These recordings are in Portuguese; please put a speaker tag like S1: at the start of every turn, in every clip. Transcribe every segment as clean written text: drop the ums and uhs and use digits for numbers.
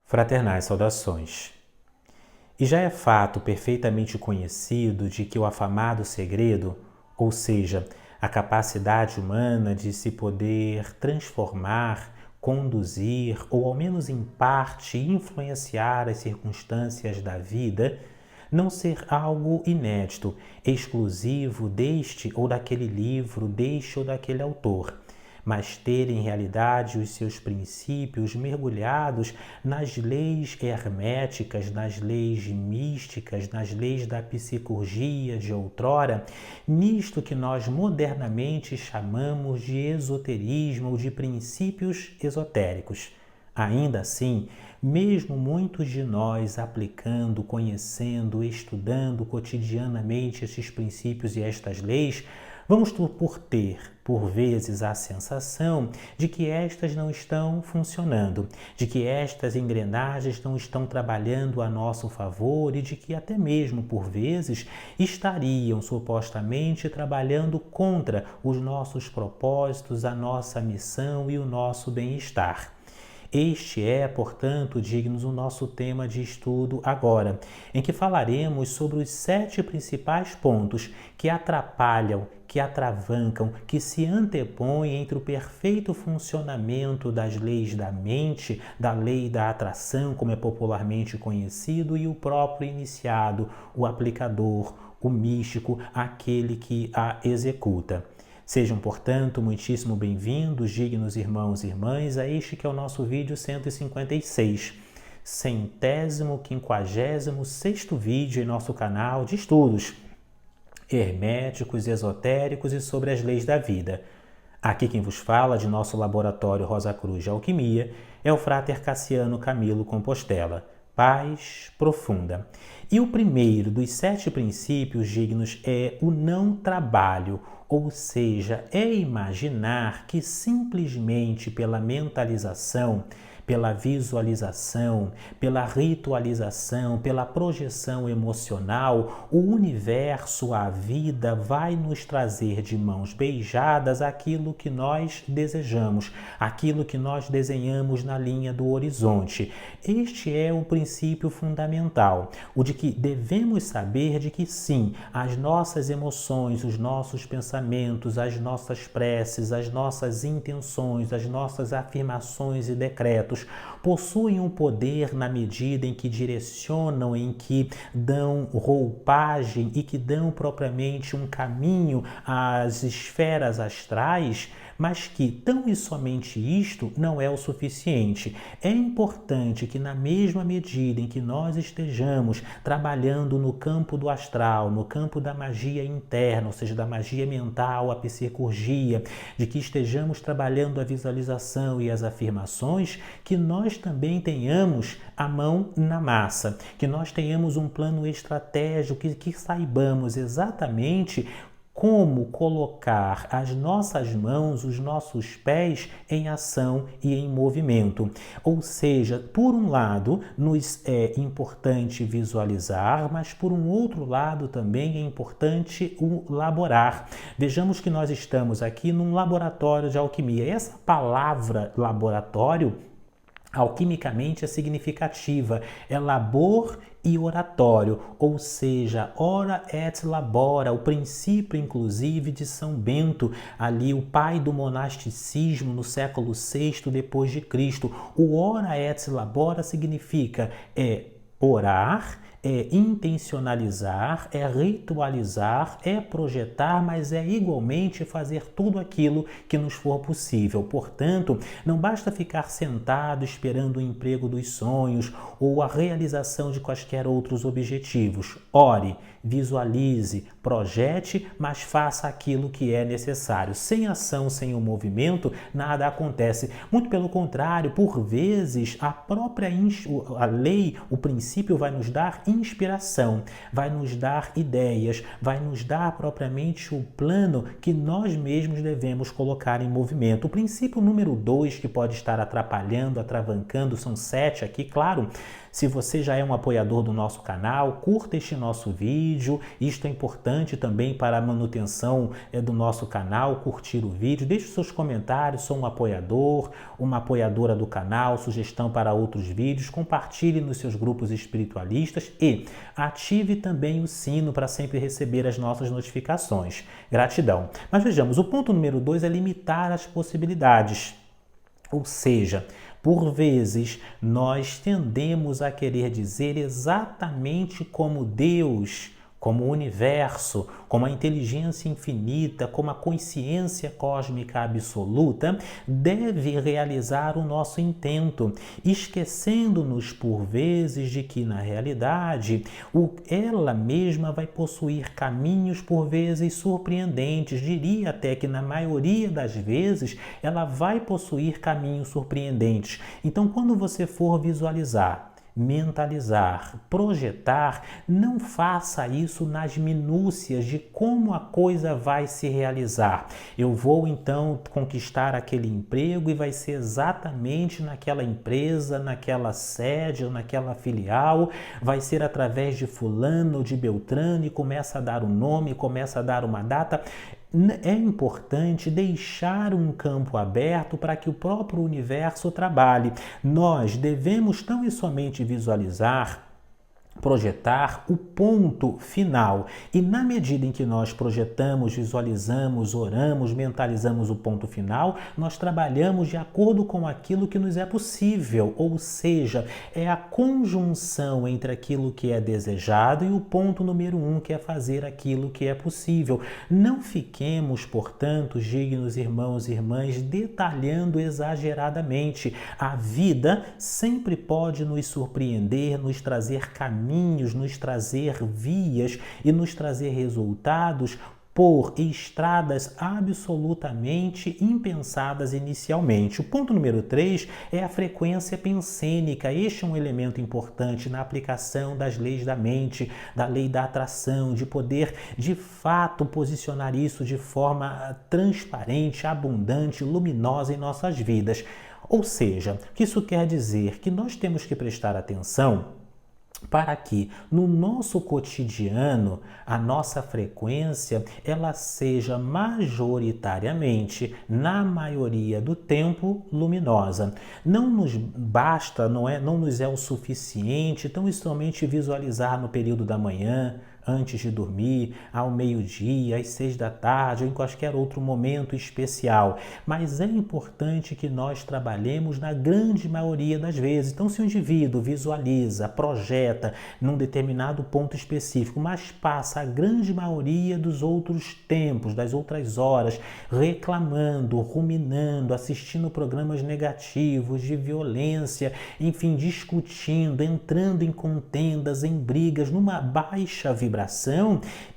S1: Fraternais saudações. E já é fato perfeitamente conhecido de que o afamado segredo, ou seja, a capacidade humana de se poder transformar, conduzir ou ao menos em parte influenciar as circunstâncias da vida, não ser algo inédito, exclusivo deste ou daquele livro, deste ou daquele autor, mas ter em realidade os seus princípios mergulhados nas leis herméticas, nas leis místicas, nas leis da psicurgia de outrora, nisto que nós modernamente chamamos de esoterismo ou de princípios esotéricos. Ainda assim, mesmo muitos de nós aplicando, conhecendo, estudando cotidianamente esses princípios e estas leis, vamos por ter, por vezes, a sensação de que estas não estão funcionando, de que estas engrenagens não estão trabalhando a nosso favor e de que até mesmo, por vezes, estariam supostamente trabalhando contra os nossos propósitos, a nossa missão e o nosso bem-estar. Este é, portanto, dignos o nosso tema de estudo agora, em que falaremos sobre os 7 principais pontos que atrapalham, que atravancam, que se antepõem entre o perfeito funcionamento das leis da mente, da lei da atração, como é popularmente conhecido, e o próprio iniciado, o aplicador, o místico, aquele que a executa. Sejam, portanto, muitíssimo bem-vindos, dignos irmãos e irmãs, a este que é o nosso vídeo 156, 156º vídeo em nosso canal de estudos herméticos, esotéricos e sobre as leis da vida. Aqui quem vos fala de nosso laboratório Rosa Cruz de Alquimia é o Frater Cassiano Camilo Compostela. Paz profunda. E o primeiro dos 7 princípios dignos é o não trabalho, ou seja, é imaginar que simplesmente pela mentalização, pela visualização, pela ritualização, pela projeção emocional, o universo, a vida vai nos trazer de mãos beijadas aquilo que nós desejamos, aquilo que nós desenhamos na linha do horizonte. Este é o princípio fundamental, o de que devemos saber de que sim, as nossas emoções, os nossos pensamentos, as nossas preces, as nossas intenções, as nossas afirmações e decretos possuem um poder na medida em que direcionam, em que dão roupagem e que dão propriamente um caminho às esferas astrais, mas que tão e somente isto não é o suficiente. É importante que na mesma medida em que nós estejamos trabalhando no campo do astral, no campo da magia interna, ou seja, da magia mental, a psicurgia, de que estejamos trabalhando a visualização e as afirmações, que nós também tenhamos a mão na massa, que nós tenhamos um plano estratégico, que saibamos exatamente como colocar as nossas mãos, os nossos pés em ação e em movimento. Ou seja, por um lado, nos é importante visualizar, mas por um outro lado também é importante o laborar. Vejamos que nós estamos aqui num laboratório de alquimia. Essa palavra laboratório, alquimicamente, é significativa, é labor e oratório, ou seja, ora et labora, o princípio inclusive de São Bento, ali o pai do monasticismo no século VI depois de Cristo. O ora et labora significa orar, é intencionalizar, é ritualizar, é projetar, mas é igualmente fazer tudo aquilo que nos for possível. Portanto, não basta ficar sentado esperando o emprego dos sonhos ou a realização de quaisquer outros objetivos. Ore, visualize, projete, mas faça aquilo que é necessário. Sem ação, sem o movimento, nada acontece. Muito pelo contrário, por vezes, a lei, o princípio vai nos dar inspiração, vai nos dar ideias, vai nos dar propriamente o plano que nós mesmos devemos colocar em movimento. O princípio número 2 que pode estar atrapalhando, atravancando, são 7 aqui, claro, Se você já é um apoiador do nosso canal, curta este nosso vídeo. Isto é importante também para a manutenção do nosso canal, curtir o vídeo. Deixe seus comentários, sou um apoiador, uma apoiadora do canal, sugestão para outros vídeos. Compartilhe nos seus grupos espiritualistas e ative também o sino para sempre receber as nossas notificações. Gratidão. Mas vejamos, o ponto número 2 é limitar as possibilidades. Ou seja, por vezes nós tendemos a querer dizer exatamente como Deus, como o universo, como a inteligência infinita, como a consciência cósmica absoluta, deve realizar o nosso intento, esquecendo-nos por vezes de que, na realidade, ela mesma vai possuir caminhos por vezes surpreendentes. Diria até que, na maioria das vezes, ela vai possuir caminhos surpreendentes. Então, quando você for visualizar, mentalizar, projetar, não faça isso nas minúcias de como a coisa vai se realizar. Eu vou então conquistar aquele emprego e vai ser exatamente naquela empresa, naquela sede ou naquela filial, vai ser através de fulano ou de Beltrano e começa a dar um nome, começa a dar uma data. É importante deixar um campo aberto para que o próprio universo trabalhe. Nós devemos tão e somente visualizar, projetar o ponto final. E na medida em que nós projetamos, visualizamos, oramos, mentalizamos o ponto final, nós trabalhamos de acordo com aquilo que nos é possível, ou seja, é a conjunção entre aquilo que é desejado e o ponto número 1, que é fazer aquilo que é possível. Não fiquemos, portanto, dignos irmãos e irmãs, detalhando exageradamente. A vida sempre pode nos surpreender, nos trazer caminhos, nos trazer vias e nos trazer resultados por estradas absolutamente impensadas inicialmente. O ponto número 3 é a frequência pensênica. Este é um elemento importante na aplicação das leis da mente, da lei da atração, de poder de fato posicionar isso de forma transparente, abundante, luminosa em nossas vidas. Ou seja, o que isso quer dizer? Que nós temos que prestar atenção para que no nosso cotidiano a nossa frequência ela seja majoritariamente, na maioria do tempo, luminosa. Não nos basta, não nos é o suficiente tão somente visualizar no período da manhã, antes de dormir, ao meio-dia, às 6 da tarde ou em qualquer outro momento especial. Mas é importante que nós trabalhemos na grande maioria das vezes. Então, se o indivíduo visualiza, projeta num determinado ponto específico, mas passa a grande maioria dos outros tempos, das outras horas, reclamando, ruminando, assistindo programas negativos, de violência, enfim, discutindo, entrando em contendas, em brigas, numa baixa vibração,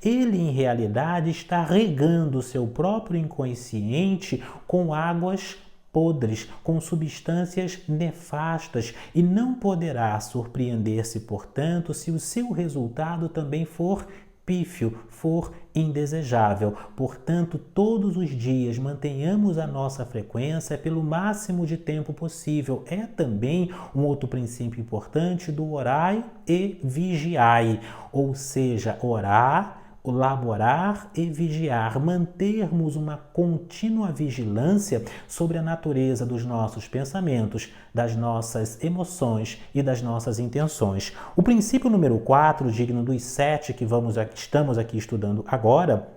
S1: ele em realidade está regando o seu próprio inconsciente com águas podres, com substâncias nefastas e não poderá surpreender-se, portanto, se o seu resultado também for pífio, for indesejável. Portanto, todos os dias mantenhamos a nossa frequência pelo máximo de tempo possível. É também um outro princípio importante do orai e vigiai, ou seja, orar, laborar e vigiar, mantermos uma contínua vigilância sobre a natureza dos nossos pensamentos, das nossas emoções e das nossas intenções. O princípio número 4, digno dos 7 que estamos aqui estudando agora,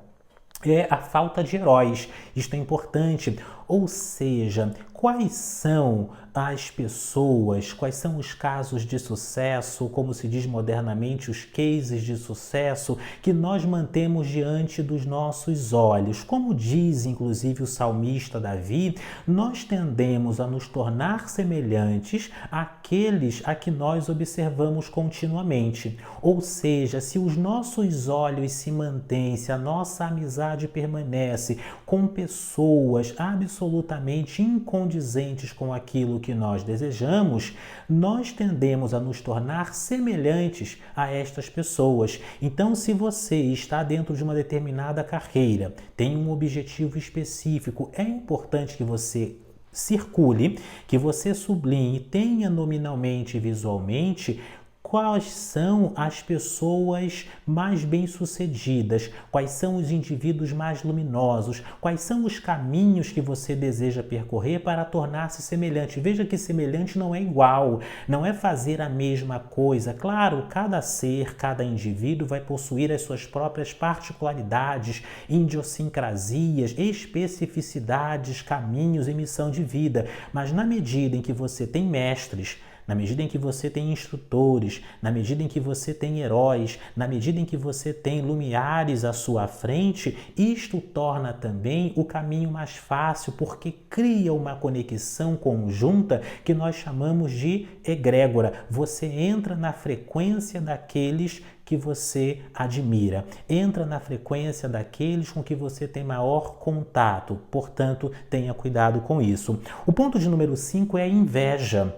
S1: é a falta de heróis. Isto é importante, ou seja, quais são as pessoas, quais são os casos de sucesso, como se diz modernamente, os cases de sucesso que nós mantemos diante dos nossos olhos. Como diz inclusive o salmista Davi, nós tendemos a nos tornar semelhantes àqueles a que nós observamos continuamente. Ou seja, se os nossos olhos se mantêm, se a nossa amizade permanece com pessoas absolutamente incondizentes com aquilo que nós desejamos, nós tendemos a nos tornar semelhantes a estas pessoas. Então, se você está dentro de uma determinada carreira, tem um objetivo específico, é importante que você circule, que você sublinhe, tenha nominalmente e visualmente quais são as pessoas mais bem-sucedidas, quais são os indivíduos mais luminosos, quais são os caminhos que você deseja percorrer para tornar-se semelhante. Veja que semelhante não é igual, não é fazer a mesma coisa. Claro, cada ser, cada indivíduo vai possuir as suas próprias particularidades, idiosincrasias, especificidades, caminhos e missão de vida, mas na medida em que você tem mestres, na medida em que você tem instrutores, na medida em que você tem heróis, na medida em que você tem lumiares à sua frente, isto torna também o caminho mais fácil, porque cria uma conexão conjunta que nós chamamos de egrégora. Você entra na frequência daqueles que você admira, entra na frequência daqueles com que você tem maior contato, portanto, tenha cuidado com isso. O ponto de número 5 é a inveja.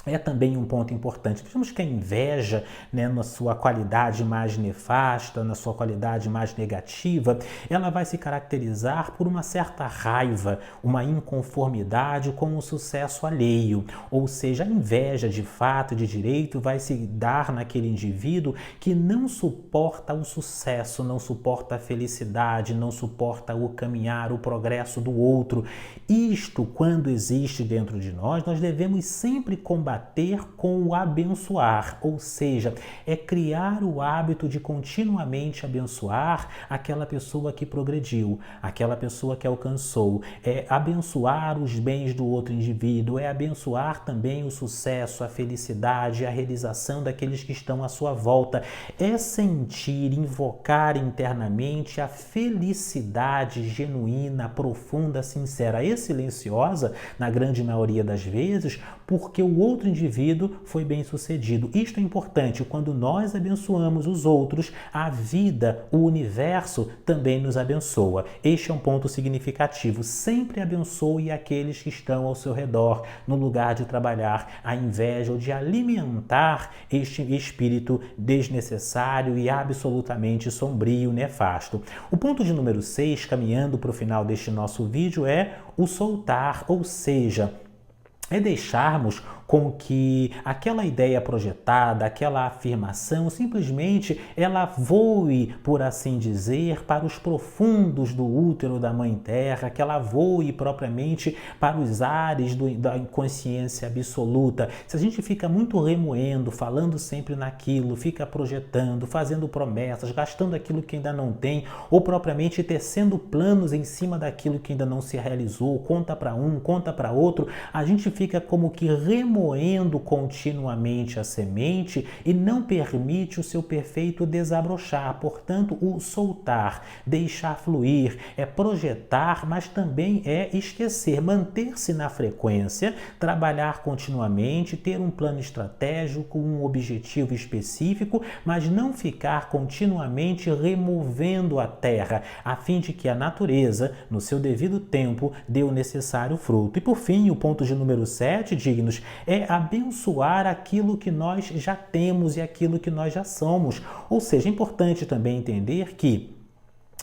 S1: É também um ponto importante. Vejamos que a inveja, na sua qualidade mais nefasta, na sua qualidade mais negativa, ela vai se caracterizar por uma certa raiva, uma inconformidade com o sucesso alheio. Ou seja, a inveja de fato e de direito vai se dar naquele indivíduo que não suporta o sucesso, não suporta a felicidade, não suporta o caminhar, o progresso do outro. Isto, quando existe dentro de nós devemos sempre combater com o abençoar, ou seja, é criar o hábito de continuamente abençoar aquela pessoa que progrediu, aquela pessoa que alcançou, é abençoar os bens do outro indivíduo, é abençoar também o sucesso, a felicidade, a realização daqueles que estão à sua volta, é sentir, invocar internamente a felicidade genuína, profunda, sincera e silenciosa, na grande maioria das vezes, porque o outro indivíduo foi bem sucedido. Isto é importante, quando nós abençoamos os outros, a vida, o universo também nos abençoa. Este é um ponto significativo. Sempre abençoe aqueles que estão ao seu redor, no lugar de trabalhar a inveja ou de alimentar este espírito desnecessário e absolutamente sombrio, nefasto. O ponto de número 6, caminhando para o final deste nosso vídeo, é o soltar, ou seja, é deixarmos com que aquela ideia projetada, aquela afirmação, simplesmente ela voe, por assim dizer, para os profundos do útero da Mãe Terra, que ela voe propriamente para os ares da inconsciência absoluta. Se a gente fica muito remoendo, falando sempre naquilo, fica projetando, fazendo promessas, gastando aquilo que ainda não tem, ou propriamente tecendo planos em cima daquilo que ainda não se realizou, conta para um, conta para outro, a gente fica como que remoendo continuamente a semente e não permite o seu perfeito desabrochar. Portanto, o soltar, deixar fluir, é projetar, mas também é esquecer, manter-se na frequência, trabalhar continuamente, ter um plano estratégico, um objetivo específico, mas não ficar continuamente removendo a terra, a fim de que a natureza, no seu devido tempo, dê o necessário fruto. E por fim, o ponto de número 7, dignos, é abençoar aquilo que nós já temos e aquilo que nós já somos. Ou seja, é importante também entender que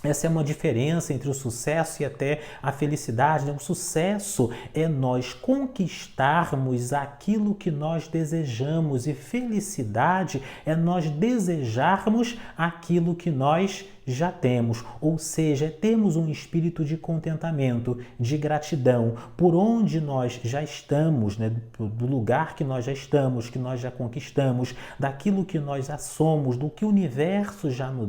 S1: essa é uma diferença entre o sucesso e até a felicidade. O sucesso é nós conquistarmos aquilo que nós desejamos e felicidade é nós desejarmos aquilo que nós já temos, ou seja, temos um espírito de contentamento, de gratidão por onde nós já estamos, do lugar que nós já estamos, que nós já conquistamos, daquilo que nós já somos, do que o universo já nos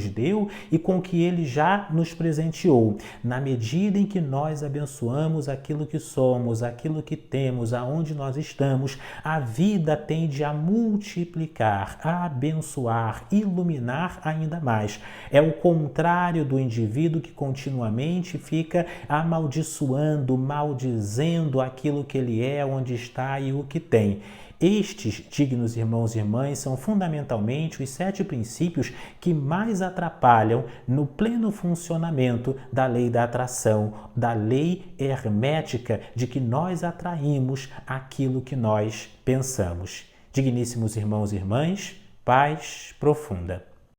S1: deu e com que ele já nos presenteou. Na medida em que nós abençoamos aquilo que somos, aquilo que temos, aonde nós estamos, a vida tende a multiplicar, a abençoar, iluminar ainda mais. É o contrário do indivíduo que continuamente fica amaldiçoando, maldizendo aquilo que ele é, onde está e o que tem. Estes, dignos irmãos e irmãs, são fundamentalmente os 7 princípios que mais atrapalham no pleno funcionamento da lei da atração, da lei hermética de que nós atraímos aquilo que nós pensamos. Digníssimos irmãos e irmãs, paz profunda.